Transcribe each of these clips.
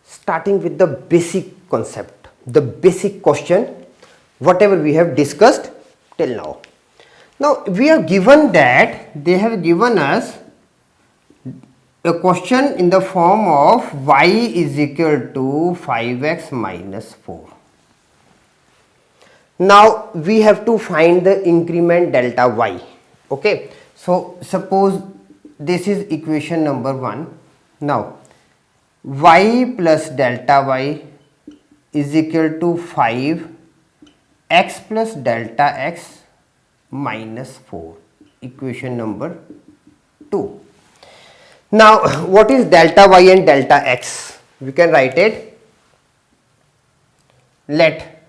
starting with the basic concept, the basic question, whatever we have discussed till now. Now we are given that they have given us a question in the form of y is equal to 5x minus 4. Now we have to find the increment delta y. Okay, so suppose this is equation number 1. Now y plus delta y is equal to 5 x plus delta x minus 4, equation number 2. Now what is delta y and delta x? We can write it. Let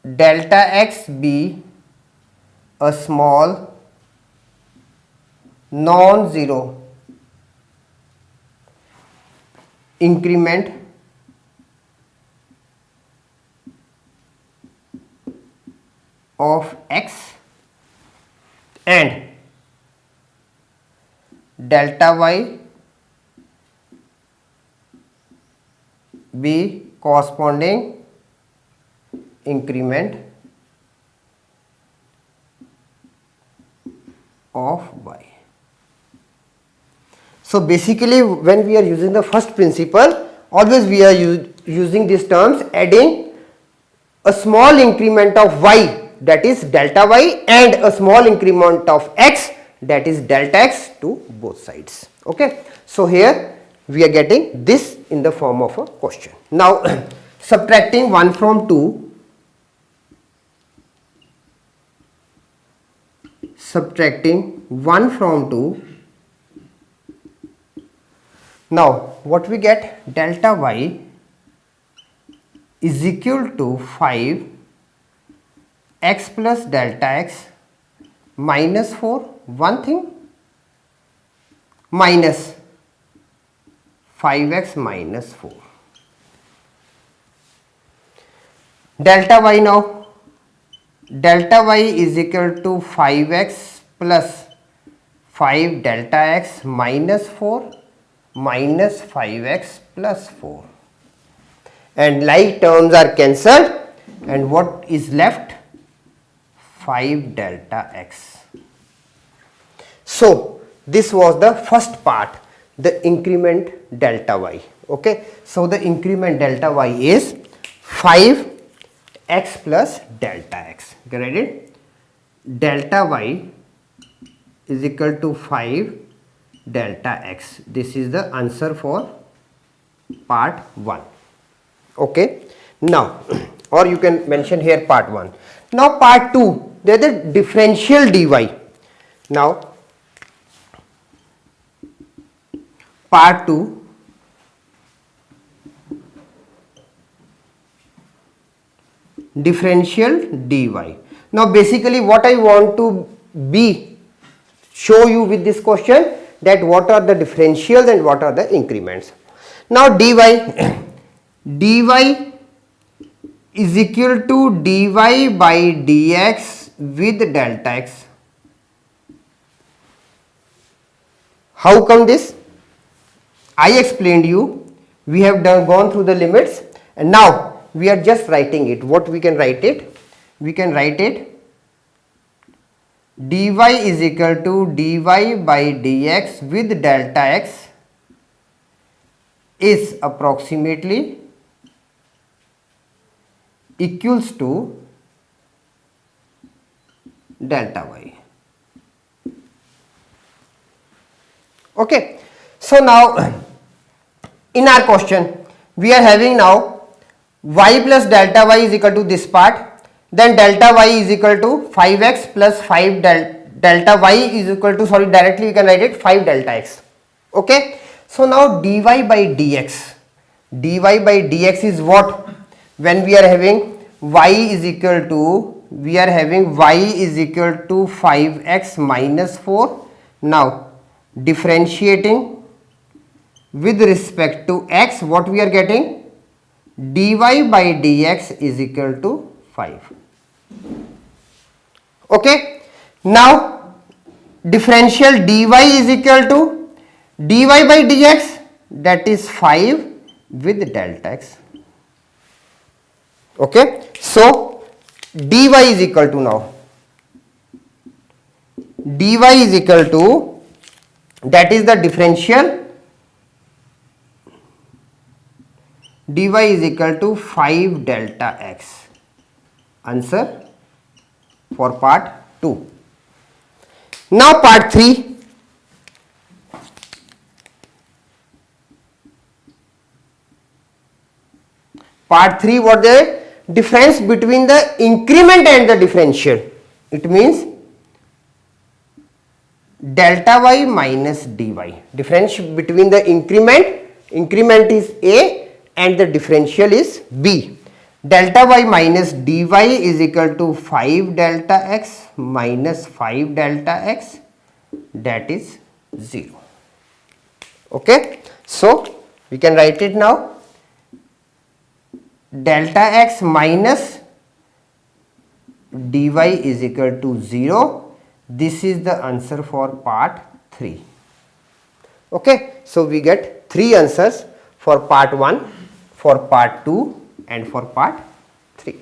delta x be a small non-zero increment of x and delta y be corresponding increment of y. So basically when we are using the first principle, always we are using these terms, adding a small increment of y, that is delta y, and a small increment of x, that is delta x, to both sides. Okay, so here we are getting this in the form of a question. Now subtracting 1 from 2, subtracting 1 from 2, now what we get? Delta y is equal to 5 x plus delta x minus 4, one thing, minus 5x minus 4. Delta y now, delta y is equal to 5x plus 5 delta x minus 4 minus 5x plus 4, and like terms are cancelled, and what is left? 5 delta x. So this was the first part, the increment delta y. Okay, so the increment delta y is 5 x plus delta x. Get it? Delta y is equal to 5 delta x. This is the answer for part 1. Okay, now or you can mention here part 1. Now part 2, there is the differential dy. Now part 2, differential dy. Now basically what I want to show you with this question, that what are the differentials and what are the increments. Now dy is equal to dy by dx with delta x. How come this? I explained you, we have gone through the limits, and now we are just writing it. What we can write it? We can write it dy is equal to dy by dx with delta x is approximately equals to delta y. Okay, so now in our question we are having now y plus delta y is equal to this part, then delta y is equal to 5x plus 5 delta y is equal to, sorry, directly we can write it 5 delta x. Okay, so now dy by dx, dy by dx is what? When we are having y is equal to, we are having y is equal to 5x minus 4. Now differentiating with respect to x, what we are getting? dy by dx is equal to 5. Okay, now differential dy is equal to dy by dx, that is 5 with delta x. Okay, so dy is equal to, now dy is equal to, that is the differential, dy is equal to 5 delta x. Answer for part 2. Now part 3. Part 3, what the difference between the increment and the differential? It means delta y minus dy. Difference between the increment is a and the differential is b. Delta y minus dy is equal to 5 delta x minus 5 delta x, that is 0. Okay, so we can write it now. Delta x minus dy is equal to 0. This is the answer for part 3. Okay, so we get 3 answers for part 1, for part 2 and for part 3.